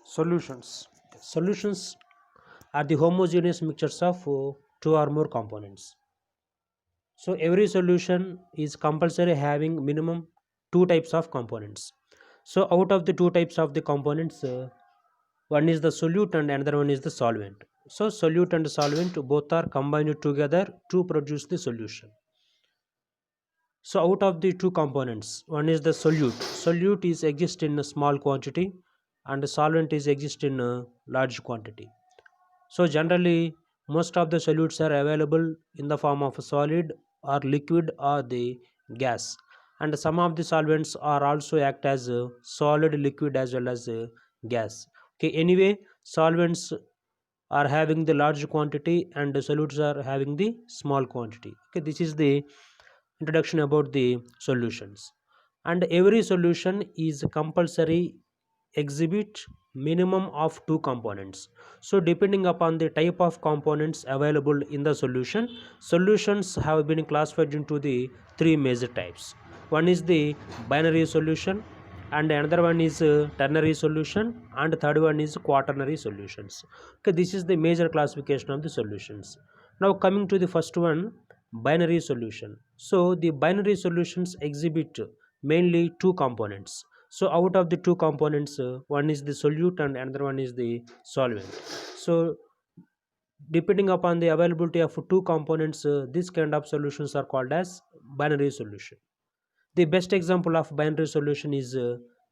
Solutions. Solutions are the homogeneous mixtures of two or more components. So every solution is compulsory having minimum two types of components. So out of the two types of the components, one is the solute and another one is the solvent. So solute and solvent both are combined together to produce the solution. So out of the two components, one is the solute. Solute is exist in a small quantity and the solvent is exist in a large quantity. So generally, most of the solutes are available in the form of a solid or liquid or the gas. And some of the solvents are also act as a solid, liquid as well as a gas. Okay, anyway, solvents are having the large quantity and the solutes are having the small quantity. Okay, this is the introduction about the solutions. And every solution is compulsory exhibit minimum of two components. So depending upon the type of components available in the solution, solutions have been classified into the three major types. One is the binary solution, and another one is ternary solution, and third one is quaternary solutions. Okay, this is the major classification of the solutions. Now coming to the first one, binary solution. So the binary solutions exhibit mainly two components. So out of the two components, one is the solute and another one is the solvent. So depending upon the availability of two components, this kind of solutions are called as binary solution. The best example of binary solution is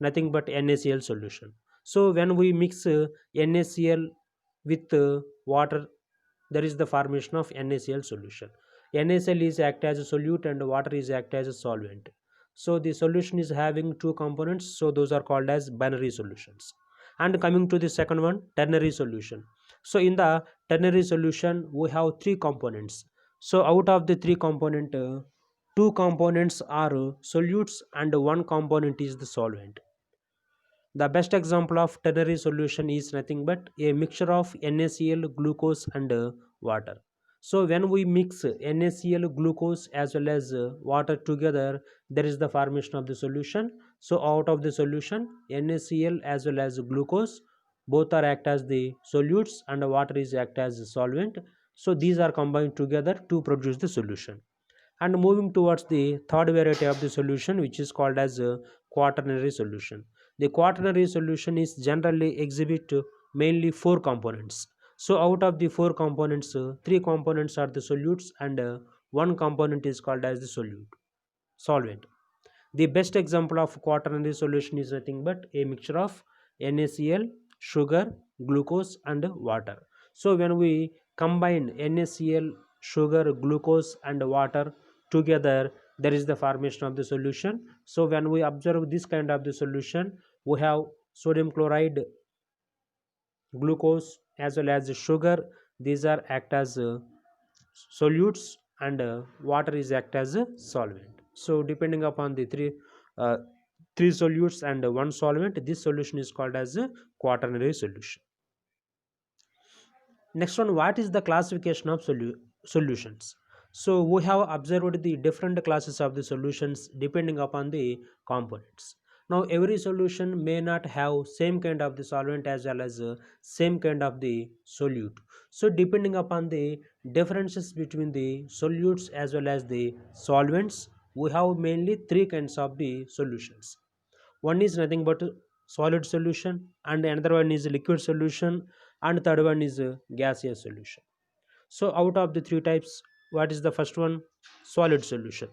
nothing but NaCl solution. So when we mix NaCl with water, there is the formation of NaCl solution. NaCl is act as a solute and water is act as a solvent. So the solution is having two components, so those are called as binary solutions. And coming to the second one, ternary solution. So in the ternary solution we have three components. So out of the three component, two components are solutes and one component is the solvent. The best example of ternary solution is nothing but a mixture of NaCl, glucose and water. So when we mix NaCl, glucose as well as water together, there is the formation of the solution. So out of the solution, NaCl as well as glucose both are act as the solutes and water is act as the solvent. So these are combined together to produce the solution. And moving towards the third variety of the solution, which is called as a quaternary solution. The quaternary solution is generally exhibit mainly four components. So out of the four components, three components are the solutes and one component is called as the solvent. The best example of quaternary solution is nothing but a mixture of NaCl, sugar, glucose and water. So when we combine NaCl, sugar, glucose and water together, there is the formation of the solution. So when we observe this kind of the solution, we have sodium chloride, glucose as well as sugar. These are act as solutes and water is act as a solvent. So depending upon the uh, three solutes and one solvent, this solution is called as a quaternary solution. Next one, what is the classification of solutions? So we have observed the different classes of the solutions depending upon the components. Now every solution may not have same kind of the solvent as well as same kind of the solute. So depending upon the differences between the solutes as well as the solvents, we have mainly three kinds of the solutions. One is nothing but solid solution, and another one is liquid solution, and third one is gaseous solution. So out of the three types, what is the first one? Solid solution.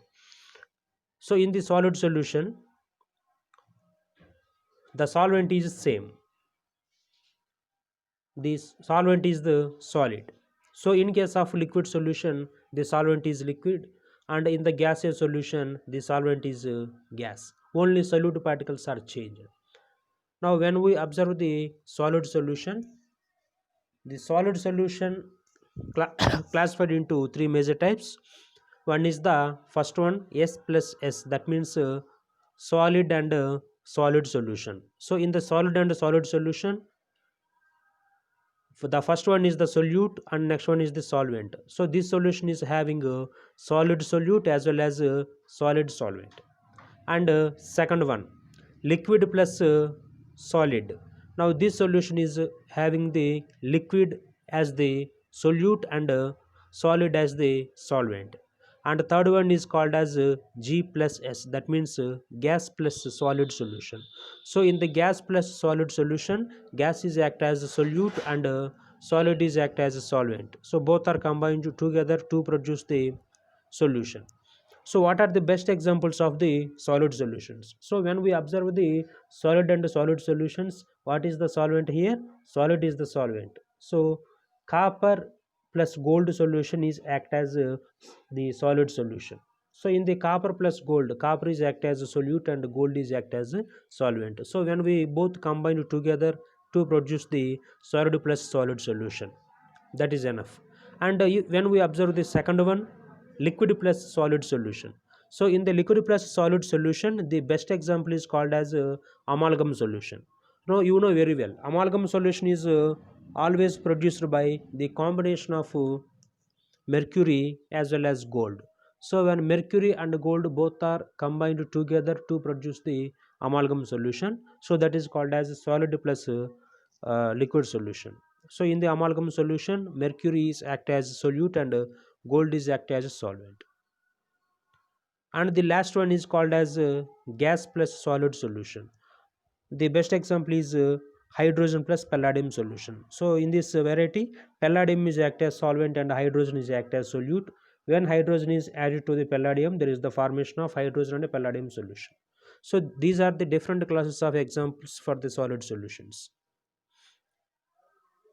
So in the solid solution, the solvent is same. This solvent is the solid. So in case of liquid solution, the solvent is liquid, and in the gaseous solution, the solvent is gas. Only solute particles are changed. Now when we observe the solid solution, the solid solution classified into three major types. One is the first one, S plus S, that means solid and solid solution. So in the solid and solid solution, for the first one is the solute and next one is the solvent. So this solution is having a solid solute as well as a solid solvent. And second one, liquid plus solid. Now this solution is having the liquid as the solute and solid as the solvent. And the third one is called as G plus S, that means gas plus solid solution. So in the gas plus solid solution, gas is act as a solute and solid is act as a solvent. So both are combined together to produce the solution. So what are the best examples of the solid solutions? So when we observe the solid solutions, what is the solvent here? Solid is the solvent. So copper plus gold solution is act as the solid solution. So in the copper plus gold, copper is act as a solute and gold is act as a solvent. So when we both combine together to produce the solid plus solid solution, that is enough. And when we observe the second one, liquid plus solid solution. So in the liquid plus solid solution, the best example is called as amalgam solution. Now you know very well, amalgam solution is always produced by the combination of mercury as well as gold. So when mercury and gold both are combined together to produce the amalgam solution, so that is called as solid plus liquid solution. So in the amalgam solution, mercury is act as solute and gold is act as a solvent. And the last one is called as gas plus solid solution. The best example is hydrogen plus palladium solution. So in this variety, palladium is act as solvent and hydrogen is act as solute. When hydrogen is added to the palladium, there is the formation of hydrogen and a palladium solution. So these are the different classes of examples for the solid solutions.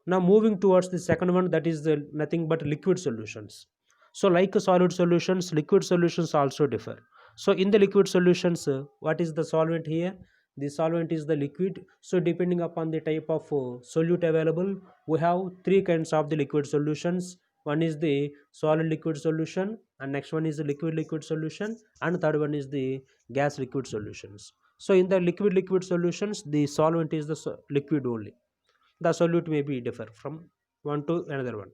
Now moving towards the second one, that is the nothing but liquid solutions. So like solid solutions, liquid solutions also differ. So in the liquid solutions, what is the solvent here? The solvent is the liquid. So depending upon the type of solute available, we have three kinds of the liquid solutions. One is the solid liquid solution, and next one is the liquid solution, and third one is the gas liquid solutions. So in the liquid solutions, the solvent is the liquid only. The solute may be differ from one to another one.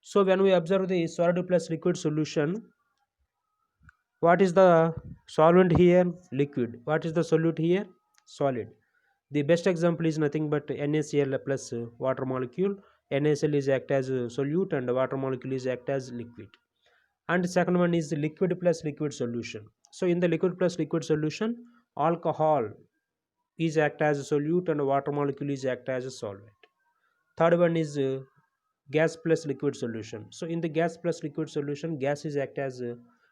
So when we observe the solid plus liquid solution, what is the solvent here? Liquid. What is the solute here? Solid. The best example is nothing but NaCl plus water molecule. NaCl is act as a solute and water molecule is act as liquid. And the second one is liquid plus liquid solution. So in the liquid plus liquid solution, alcohol is act as a solute and water molecule is act as a solvent. Third one is gas plus liquid solution. So in the gas plus liquid solution, gas is act as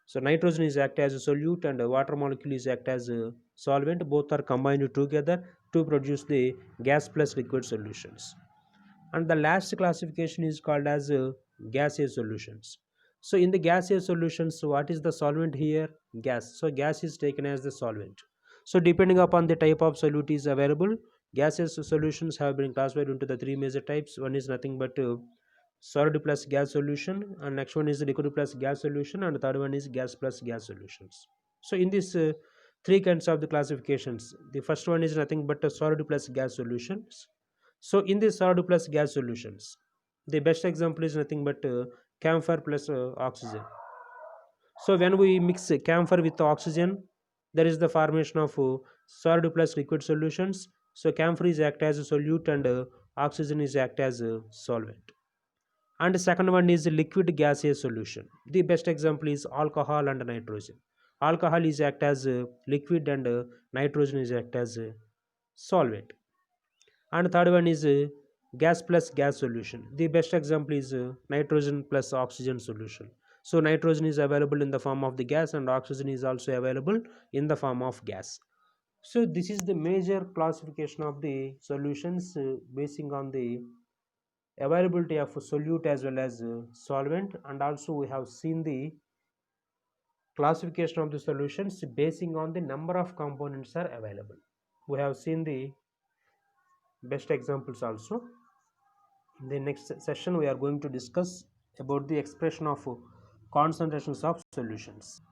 so nitrogen is act as a solute and water molecule is act as a solvent. Both are combined together to produce the gas plus liquid solutions. And the last classification is called as gaseous solutions. So in the gaseous solutions, what is the solvent here? Gas. So gas is taken as the solvent. So depending upon the type of solute is available, gaseous solutions have been classified into the three major types. One is nothing but solid plus gas solution, and next one is liquid plus gas solution, and the third one is gas plus gas solutions. So in this three kinds of the classifications, the first one is nothing but solid plus gas solutions. So in the solid plus gas solutions, the best example is nothing but camphor plus oxygen. So when we mix camphor with oxygen, there is the formation of solid plus liquid solutions. So camphor is act as a solute and oxygen is act as a solvent. And the second one is liquid gaseous solution. The best example is alcohol and nitrogen. Alcohol is act as a liquid and nitrogen is act as a solvent. And third one is gas plus gas solution. The best example is nitrogen plus oxygen solution. So nitrogen is available in the form of the gas and oxygen is also available in the form of gas. So this is the major classification of the solutions basing on the availability of solute as well as solvent, and also we have seen the classification of the solutions basing on the number of components are available. We have seen the best examples also. In the next session we are going to discuss about the expression of concentrations of solutions.